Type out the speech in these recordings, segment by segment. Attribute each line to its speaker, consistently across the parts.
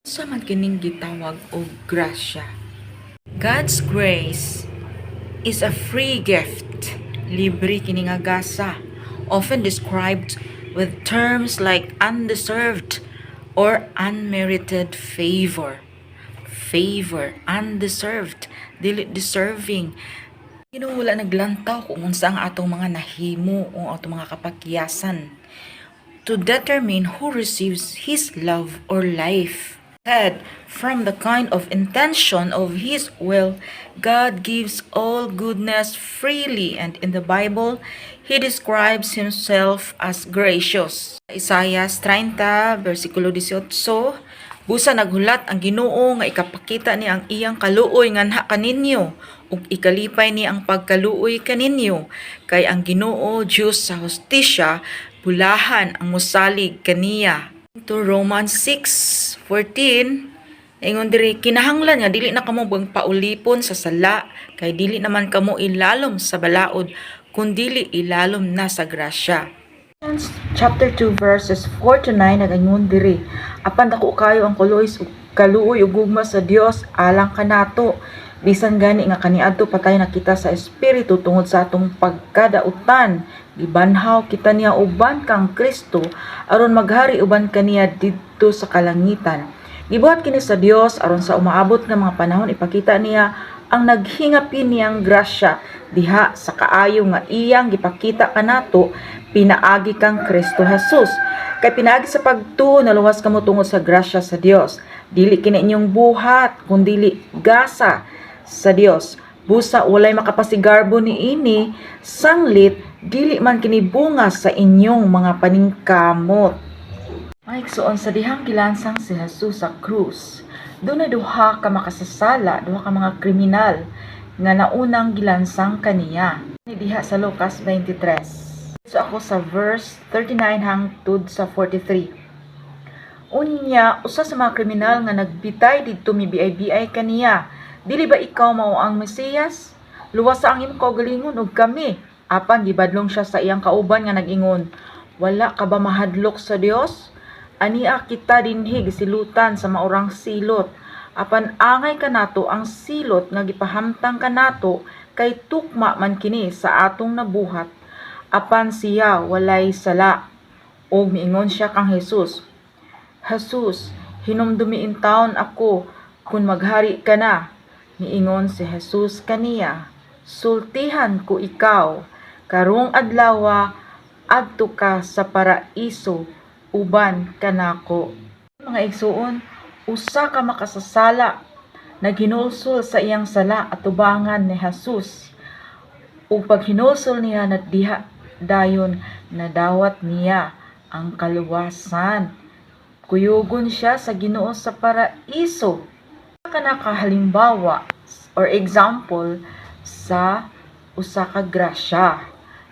Speaker 1: Sa man kining gitawag og grasya. God's grace is a free gift. Libre kini nga gasa, often described with terms like undeserved or unmerited favor. Favor, undeserved, dili deserving. Wala naglantaw kung unsa ang atong mga nahimo o atong mga kapakyasan to determine who receives His love or life. Instead, from the kind of intention of His will, God gives all goodness freely, and in the Bible, He describes Himself as gracious. Isaiah 30, versikulo 18, busa naghulat ang Ginoo nga ikapakita ni ang iyang kaluoy nganha kaninyo ug ikalipay ni ang pagkaluoy kaninyo kay ang Ginoo Diyos sa hustisya bulahan ang musalig kaniya. To Romans 6:14 ingon diri kinahanglan nga dili na kamo paulipon sa sala kay dili naman kamo ilalom sa balaod kundi ilalom na sa grasya. Chapter 2 verses 4 to 9 nagingon diri apan dako kayo ang kaluoy ug gugma sa Dios alang kanato bisan gani nga kaniadto patay na kita sa espiritu tungod sa atong pagkadautan gibanhaw kita niya uban kang Kristo aron maghari uban kaniya didto sa kalangitan. Gibuhat kini sa Dios aron sa umaabot nga mga panahon ipakita niya ang naghingapin niyang grasya diha sa kaayo nga iyang gipakita kanato pinaagi kang Kristo Jesus. Kay pinaagi sa pagtuo naluwas kamo tungod sa grasya sa Dios. Dili kini inyong buhat kundi gasa sa Dios. Busa walay makapasigarbo niini sanglit dili man kini bunga sa inyong mga paningkamot. Maigsuon sa dihang gilansang si Jesus sa krus. Doon na duha ka makasasala, duha ka mga kriminal nga naunang gilansang kaniya. Diha sa Lucas 23. So ako sa verse 39 hangtod sa 43. Unya, usa sa mga kriminal nga nagbitay didto mibiay-biay kaniya. Dili ba ikaw mao ang Mesiyas? Luwas sa ang imong kaugalingon ug kami. Apan gibadlong siya sa iyang kauban nga nag-ingon, wala ka ba mahadlok sa Dios? Ania kita dinhi gisilutan sa maurang silot. Apan angay kanato ang silot nga gipahamtang kanato kay tukma man kini sa atong nabuhat. Apan siya walay sala. Og miingon siya kang Jesus, Jesus, hinumdumiin taon ako kun maghari ka na. Miingon si Jesus kaniya, sultihan ko ikaw, karong adlaw adto ka sa paraiso uban kanako. Mga igsuon, usa ka makasasala naghinulsol sa iyang sala at tubangan ni Jesus. Ug paghinulsol niya na diha dayon nadawat niya ang kaluwasan. Kuyugon siya sa Ginoo sa paraiso. Kana kahalimbawa or example sa usa ka grasya.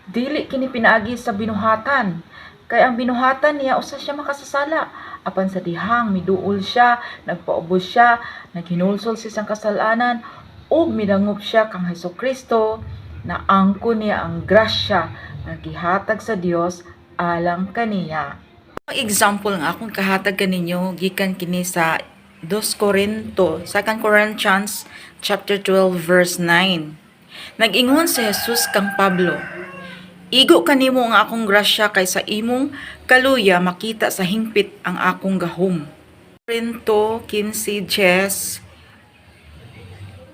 Speaker 1: Dili kini pinaagi sa binuhatan. Kay ang binuhatan niya usa siya makasasala. Apan sa dihang miduol siya, nagpaubos siya, naghinulsol sa isang kasalanan, ug midangop siya kang Hesukristo na angko niya ang grasya nga gihatag sa Dios alang kaniya. Example nga akong kahatag kaninyo gikan kini sa 2 Corinthians chapter 12 verse 9. Nag-ingon si Jesus kang Pablo, igo kanimo ang akong grasya kay sa imong kaluya makita sa hingpit ang akong gahom. Korinto 15:10.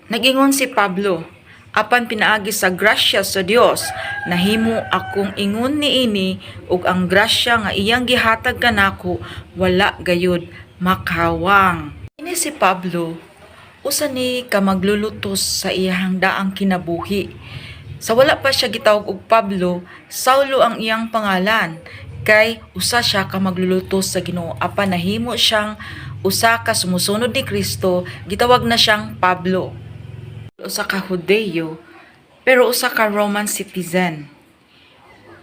Speaker 1: Nag-ingon si Pablo, apan pinaagi sa grasya sa Dios nahimo akong ingon niini ug ang grasya nga iyang gihatag kanako wala gayud makawang. Ini si Pablo usa ni ka maglulutos sa iyang daang kinabuhi. Sa wala pa siya gitawag og Pablo, Saulo ang iyang pangalan kay usa siya ka maglulutos sa Ginoo apan nahimo siyang usa ka sumusunod ni Kristo, gitawag na siyang Pablo. Usa ka Hudeo pero usa ka Roman citizen.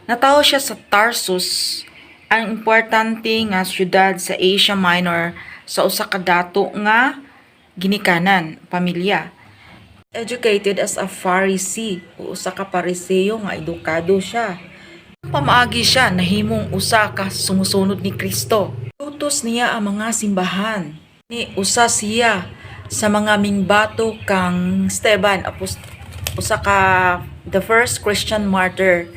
Speaker 1: Natawo siya sa Tarsus, ang importante nga syudad sa Asia Minor sa usa ka dato nga ginikanan pamilya. Educated as a Pharisee o usa ka Pariseo nga edukado siya. Pamaagi siya nahimong usa ka sumusunod ni Kristo. Utos niya ang mga simbahan Ni usa siya sa mga mingbato kang Esteban, usa ka the first Christian martyr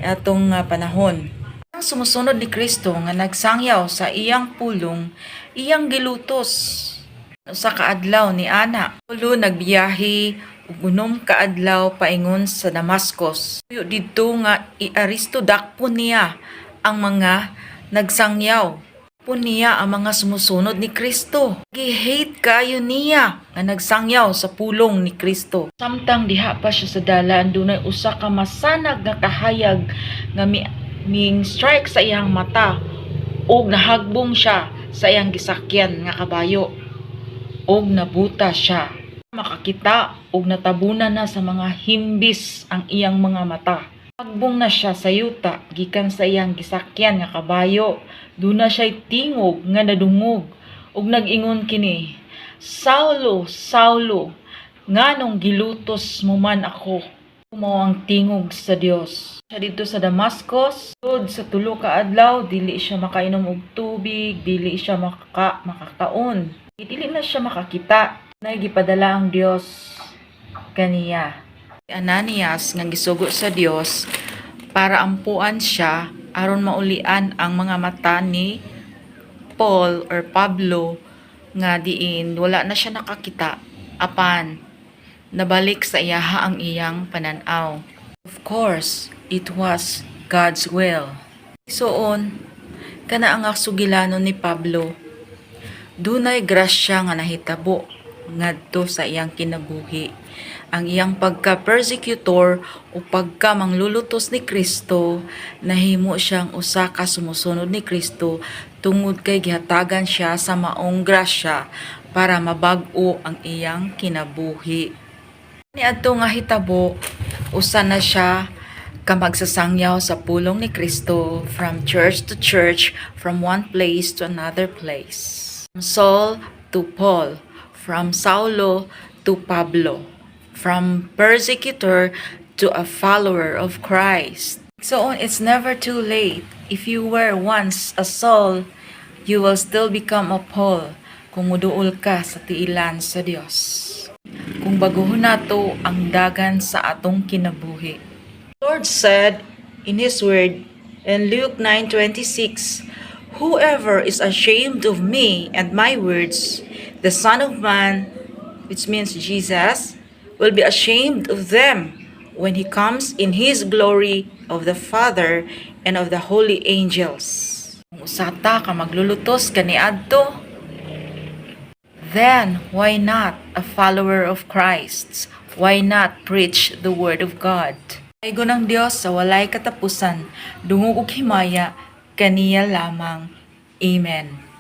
Speaker 1: atong panahon. Ang sumusunod ni Kristo nga nagsangyaw sa iyang pulong, iyang gilutos. Usa ka adlaw ni ana, Paulo nagbiyahe ug unom ka adlaw paingon sa Damascus. Tuyo didto nga iaristo dakpon niya ang mga nagsangyaw. Po niya ang mga sumusunod ni Kristo. Gi-hate kayo niya nga nagsangyaw sa pulong ni Kristo. Samtang diha pa siya sa dalan, dunay usa ka masanag nga kahayag nga ming strike sa iyang mata ug nahagbong siya sa iyang gisakyan nga kabayo ug nabuta siya. Makakita ug natabunan na sa mga himbis ang iyang mga mata. Hagbong na siya sa yuta gikan sa iyang gisakyan nga kabayo. Duna siya'y tingog nga nadungog ug nag-ingon kini, Saulo, Saulo, nganong gilutos mo man ako? Mao ang tingog sa Dios. Siya dito sa Damascus, sud sa tulo ka adlaw, dili siya makainom og tubig, dili siya makakaon. Dili na siya makakita. Gipadala ang Dios kaniya. Si Ananias nga gisugo sa Dios para ampuan siya aron maulian ang mga mata ni Paul or Pablo nga diin wala na siya nakakita apan nabalik sa iyaha ang iyang pananaw. Of course, it was God's will. Soon, kana ang sugilanon ni Pablo, dunay grasya nga nahitabo ngadto sa iyang kinabuhi. Ang iyang pagka-persecutor o pagka-manglulutos ni Kristo, nahimo siyang usa ka sumusunod ni Kristo tungod kay gihatagan siya sa maong grasya para mabag-o ang iyang kinabuhi. Niadto nga hitabo, usa na siya ka magsasangyaw sa pulong ni Kristo from church to church, from one place to another place. From Saul to Paul, from Saulo to Pablo, from persecutor to a follower of Christ. So it's never too late. If you were once a Saul, you will still become a Paul kung muduol ka sa tiilan sa Dios. Kung baguhon nato ang dagan sa atong kinabuhi. Lord said in His word in Luke 9:26, whoever is ashamed of me and my words, the Son of Man, which means Jesus, will be ashamed of them when He comes in His glory of the Father and of the holy angels. Kung usata ka maglulutos kaniadto, then why not a follower of Christ? Why not preach the Word of God? Aygo ng Diyos sa walay katapusan, dungog ug himaya, kaniya lamang. Amen.